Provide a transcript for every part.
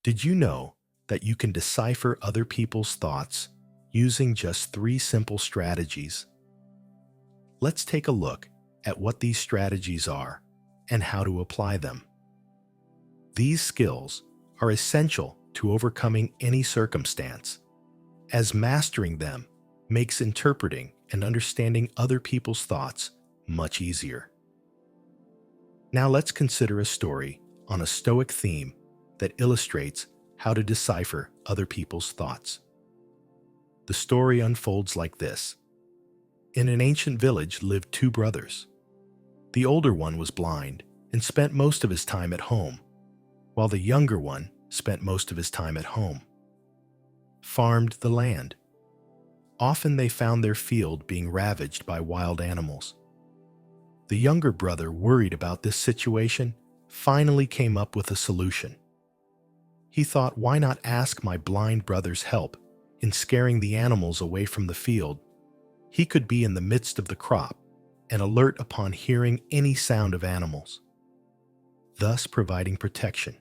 Did you know that you can decipher other people's thoughts using just three simple strategies? Let's take a look at what these strategies are and how to apply them. These skills are essential to overcoming any circumstance, as mastering them makes interpreting and understanding other people's thoughts much easier. Now let's consider a story on a Stoic theme that illustrates how to decipher other people's thoughts. The story unfolds like this. In an ancient village lived two brothers. The older one was blind and spent most of his time at home, while the younger one spent most of his time at home. Farmed the land. Often they found their field being ravaged by wild animals. The younger brother, worried about this situation, finally came up with a solution. He thought, why not ask my blind brother's help in scaring the animals away from the field? He could be in the midst of the crop and alert upon hearing any sound of animals, thus providing protection.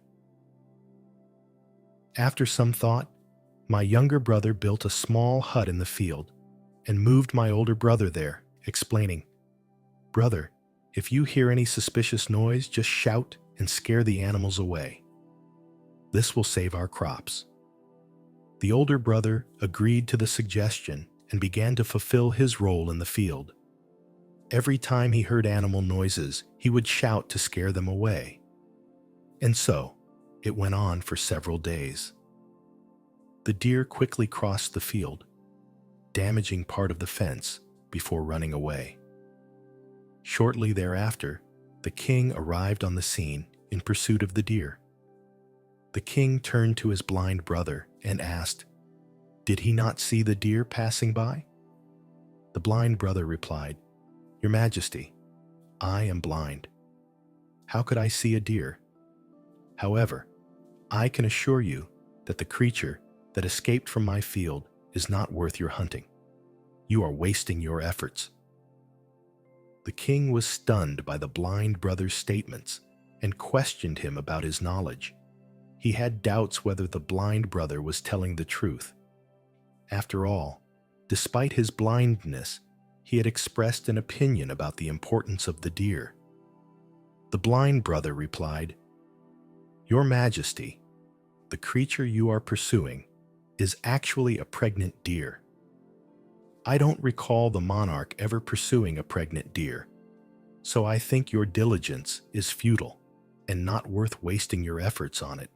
After some thought, my younger brother built a small hut in the field and moved my older brother there, explaining, "Brother, if you hear any suspicious noise, just shout and scare the animals away. This will save our crops." The older brother agreed to the suggestion and began to fulfill his role in the field. Every time he heard animal noises, he would shout to scare them away. And so, it went on for several days. The deer quickly crossed the field, damaging part of the fence before running away. Shortly thereafter, the king arrived on the scene in pursuit of the deer. The king turned to his blind brother and asked, "Did he not see the deer passing by?" The blind brother replied, "Your Majesty, I am blind. How could I see a deer? However, I can assure you that the creature that escaped from my field is not worth your hunting. You are wasting your efforts." The king was stunned by the blind brother's statements and questioned him about his knowledge. He had doubts whether the blind brother was telling the truth. After all, despite his blindness, he had expressed an opinion about the importance of the deer. The blind brother replied, "Your Majesty, the creature you are pursuing is actually a pregnant deer. I don't recall the monarch ever pursuing a pregnant deer, so I think your diligence is futile and not worth wasting your efforts on it."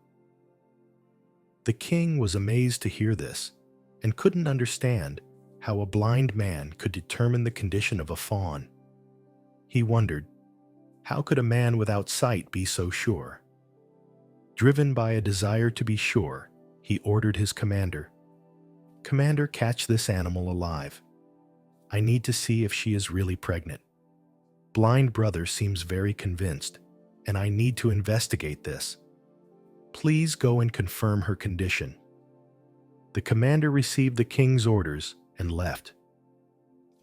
The king was amazed to hear this and couldn't understand how a blind man could determine the condition of a fawn. He wondered, how could a man without sight be so sure? Driven by a desire to be sure, he ordered his commander, "Commander, catch this animal alive. I need to see if she is really pregnant. Blind brother seems very convinced, and I need to investigate this. Please go and confirm her condition." The commander received the king's orders and left.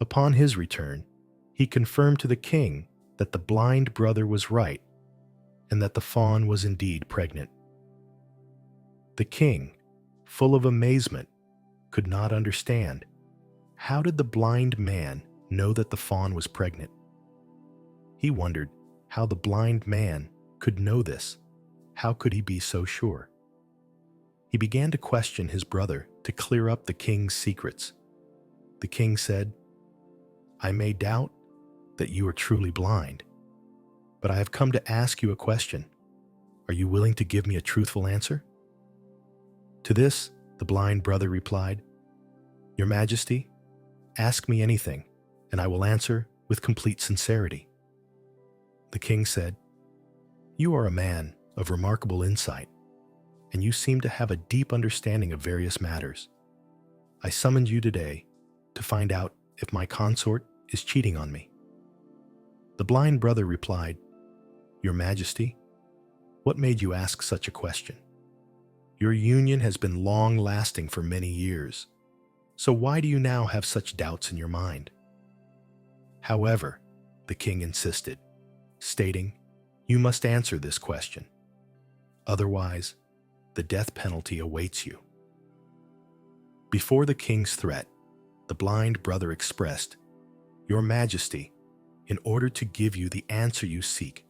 Upon his return, he confirmed to the king that the blind brother was right and that the fawn was indeed pregnant. The king, full of amazement, could not understand. How did the blind man know that the fawn was pregnant? He wondered how the blind man could know this. How could he be so sure? He began to question his brother to clear up the king's secrets. The king said, "I may doubt that you are truly blind, but I have come to ask you a question. Are you willing to give me a truthful answer?" To this, the blind brother replied, "Your Majesty, ask me anything, and I will answer with complete sincerity." The king said, "You are a man of remarkable insight, and you seem to have a deep understanding of various matters. I summoned you today to find out if my consort is cheating on me." The blind brother replied, "Your Majesty, what made you ask such a question? Your union has been long-lasting for many years, so why do you now have such doubts in your mind?" However, the king insisted, stating, "You must answer this question. Otherwise, the death penalty awaits you." Before the king's threat, the blind brother expressed, "Your Majesty, in order to give you the answer you seek,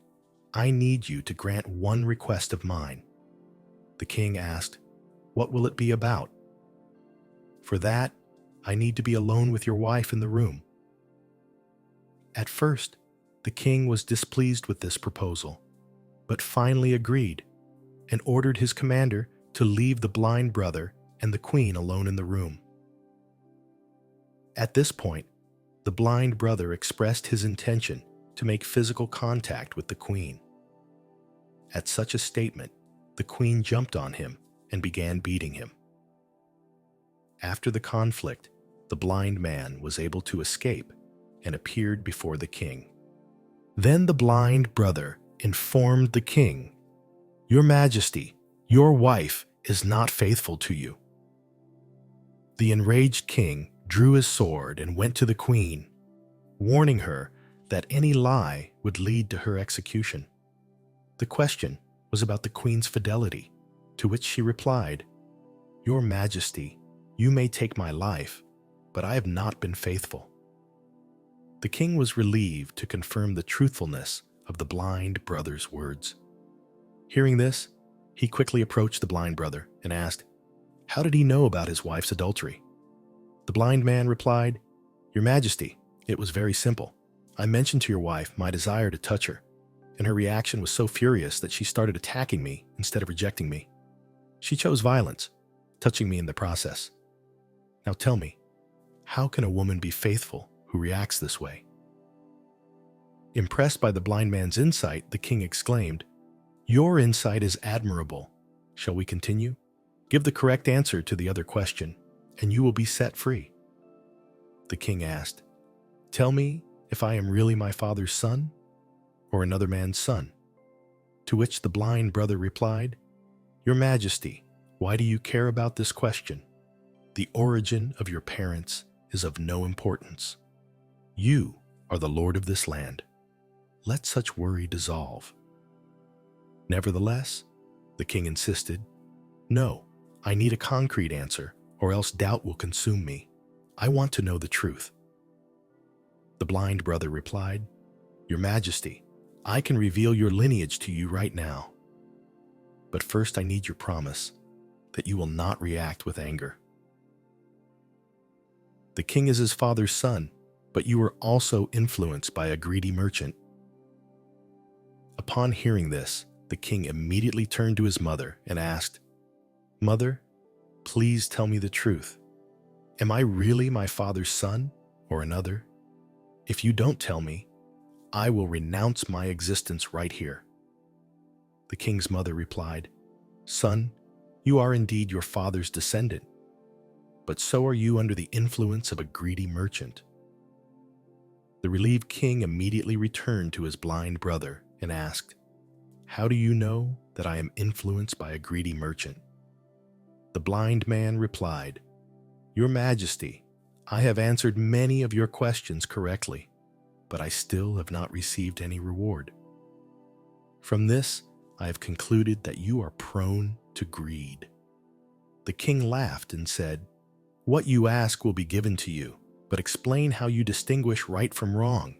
I need you to grant one request of mine." The king asked, "What will it be about?" "For that, I need to be alone with your wife in the room." At first, the king was displeased with this proposal, but finally agreed and ordered his commander to leave the blind brother and the queen alone in the room. At this point, the blind brother expressed his intention to make physical contact with the queen. At such a statement, the queen jumped on him and began beating him. After the conflict, the blind man was able to escape and appeared before the king. Then the blind brother informed the king, "Your Majesty, your wife is not faithful to you." The enraged king drew his sword and went to the queen, warning her that any lie would lead to her execution. The question was about the queen's fidelity, to which she replied, "Your Majesty, you may take my life, but I have not been faithful." The king was relieved to confirm the truthfulness of the blind brother's words. Hearing this, he quickly approached the blind brother and asked, how did he know about his wife's adultery? The blind man replied, "Your Majesty, it was very simple. I mentioned to your wife my desire to touch her, and her reaction was so furious that she started attacking me instead of rejecting me. She chose violence, touching me in the process. Now tell me, how can a woman be faithful who reacts this way?" Impressed by the blind man's insight, the king exclaimed, "Your insight is admirable. Shall we continue? Give the correct answer to the other question, and you will be set free." The king asked, "Tell me if I am really my father's son or another man's son?" To which the blind brother replied, "Your Majesty, why do you care about this question? The origin of your parents is of no importance. You are the lord of this land. Let such worry dissolve." Nevertheless, the king insisted, "No, I need a concrete answer, or else doubt will consume me. I want to know the truth." The blind brother replied, "Your Majesty, I can reveal your lineage to you right now. But first I need your promise that you will not react with anger. The king is his father's son, but you are also influenced by a greedy merchant." Upon hearing this, the king immediately turned to his mother and asked, "Mother, please tell me the truth. Am I really my father's son or another? If you don't tell me, I will renounce my existence right here." The king's mother replied, "Son, you are indeed your father's descendant, but so are you under the influence of a greedy merchant." The relieved king immediately returned to his blind brother and asked, "How do you know that I am influenced by a greedy merchant?" The blind man replied, "Your Majesty, I have answered many of your questions correctly, but I still have not received any reward. From this, I have concluded that you are prone to greed." The king laughed and said, "What you ask will be given to you, but explain how you distinguish right from wrong.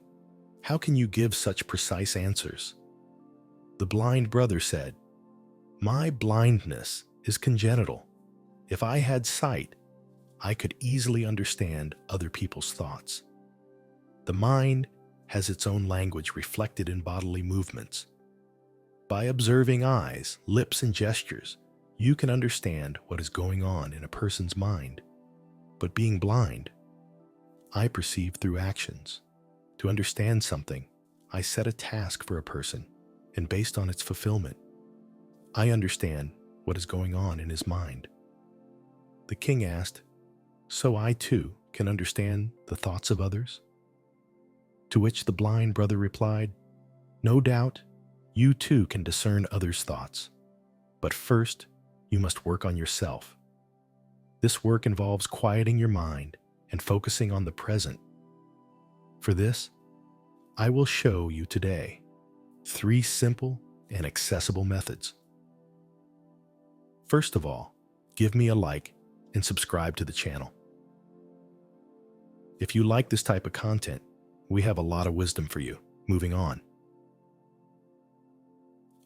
How can you give such precise answers?" The blind brother said, "My blindness is congenital. If I had sight, I could easily understand other people's thoughts. The mind has its own language reflected in bodily movements. By observing eyes, lips, and gestures, you can understand what is going on in a person's mind. But being blind, I perceive through actions. To understand something, I set a task for a person, and based on its fulfillment, I understand what is going on in his mind." The king asked, "So I too can understand the thoughts of others?" To which the blind brother replied, "No doubt, you too can discern others' thoughts. But first, you must work on yourself. This work involves quieting your mind and focusing on the present. For this, I will show you today 3 simple and accessible methods. First of all, give me a like and subscribe to the channel. If you like this type of content, we have a lot of wisdom for you. Moving on.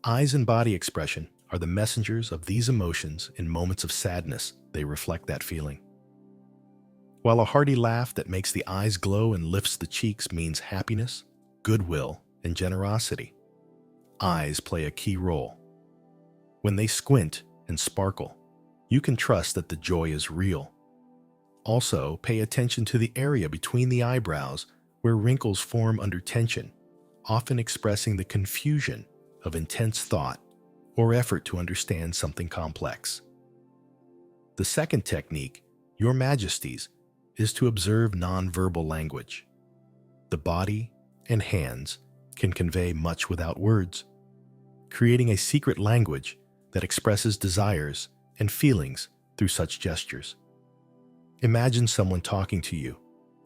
Eyes and body expression are the messengers of these emotions. In moments of sadness, they reflect that feeling. While a hearty laugh that makes the eyes glow and lifts the cheeks means happiness, goodwill, and generosity, eyes play a key role. When they squint and sparkle, you can trust that the joy is real. Also, pay attention to the area between the eyebrows where wrinkles form under tension, often expressing the confusion of intense thought or effort to understand something complex. The second technique, Your Majesties, is to observe nonverbal language. The body and hands can convey much without words, creating a secret language that expresses desires and feelings through such gestures. Imagine someone talking to you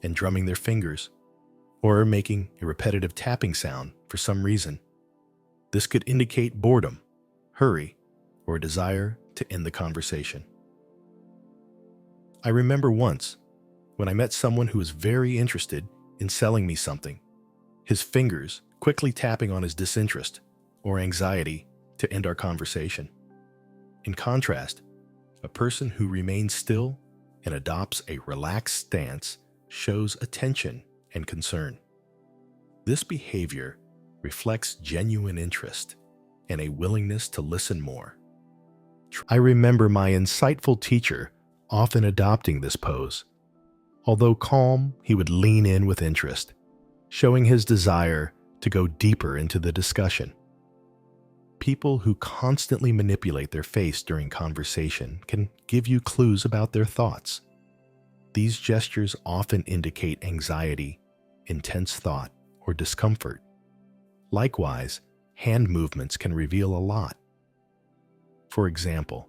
and drumming their fingers, or making a repetitive tapping sound for some reason. This could indicate boredom, hurry, or a desire to end the conversation. I remember once when I met someone who was very interested in selling me something, his fingers quickly tapping on his disinterest or anxiety to end our conversation. In contrast, a person who remains still and adopts a relaxed stance shows attention and concern. This behavior reflects genuine interest and a willingness to listen more. I remember my insightful teacher often adopting this pose. Although calm, he would lean in with interest, showing his desire to go deeper into the discussion. People who constantly manipulate their face during conversation can give you clues about their thoughts. These gestures often indicate anxiety, intense thought, or discomfort. Likewise, hand movements can reveal a lot. For example,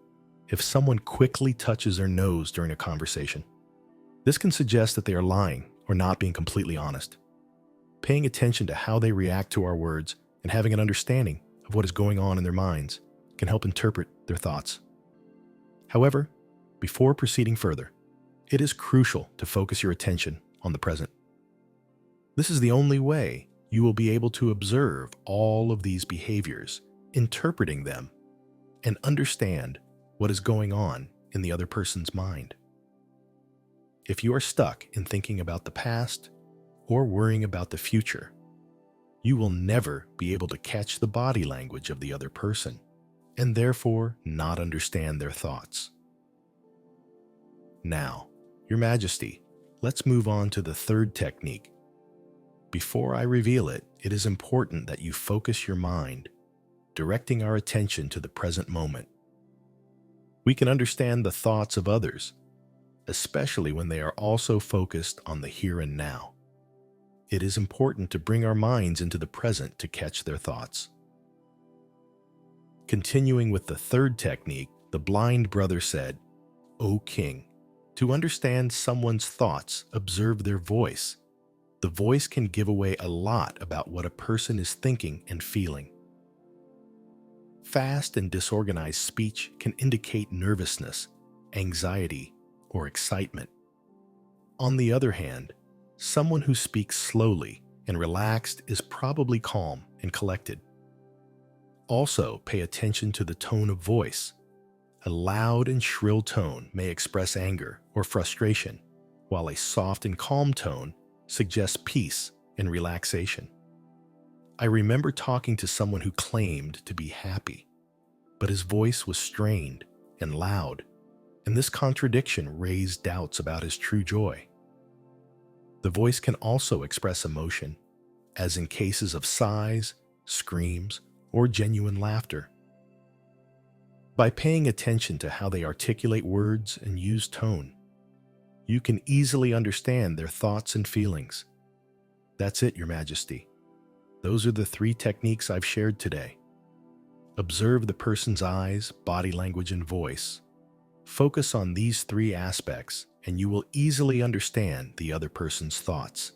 if someone quickly touches their nose during a conversation, this can suggest that they are lying or not being completely honest. Paying attention to how they react to our words and having an understanding of what is going on in their minds can help interpret their thoughts. However, before proceeding further, it is crucial to focus your attention on the present. This is the only way you will be able to observe all of these behaviors, interpreting them, and understand what is going on in the other person's mind. If you are stuck in thinking about the past or worrying about the future, you will never be able to catch the body language of the other person and therefore not understand their thoughts. Now, Your Majesty, let's move on to the third technique. Before I reveal it, it is important that you focus your mind, directing our attention to the present moment. We can understand the thoughts of others, especially when they are also focused on the here and now. It is important to bring our minds into the present to catch their thoughts. Continuing with the third technique, the blind brother said, "O king, to understand someone's thoughts, observe their voice. The voice can give away a lot about what a person is thinking and feeling." Fast and disorganized speech can indicate nervousness, anxiety, or excitement. On the other hand, someone who speaks slowly and relaxed is probably calm and collected. Also, pay attention to the tone of voice. A loud and shrill tone may express anger or frustration, while a soft and calm tone suggests peace and relaxation. I remember talking to someone who claimed to be happy, but his voice was strained and loud, and this contradiction raised doubts about his true joy. The voice can also express emotion, as in cases of sighs, screams, or genuine laughter. By paying attention to how they articulate words and use tone, you can easily understand their thoughts and feelings. That's it, Your Majesty. Those are the 3 techniques I've shared today. Observe the person's eyes, body language, and voice. Focus on these 3 aspects, and you will easily understand the other person's thoughts.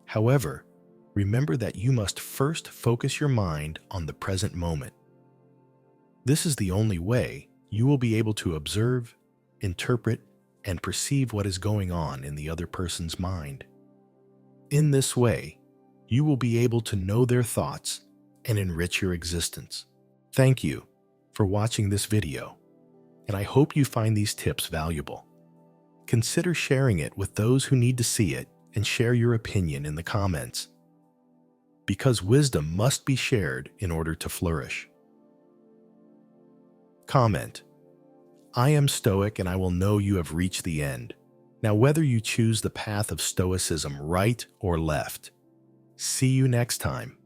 However, remember that you must first focus your mind on the present moment. This is the only way you will be able to observe, interpret, and perceive what is going on in the other person's mind. In this way, you will be able to know their thoughts and enrich your existence. Thank you for watching this video, and I hope you find these tips valuable. Consider sharing it with those who need to see it and share your opinion in the comments, because wisdom must be shared in order to flourish. Comment: I am Stoic and I will know you have reached the end. Now, whether you choose the path of Stoicism right or left, see you next time.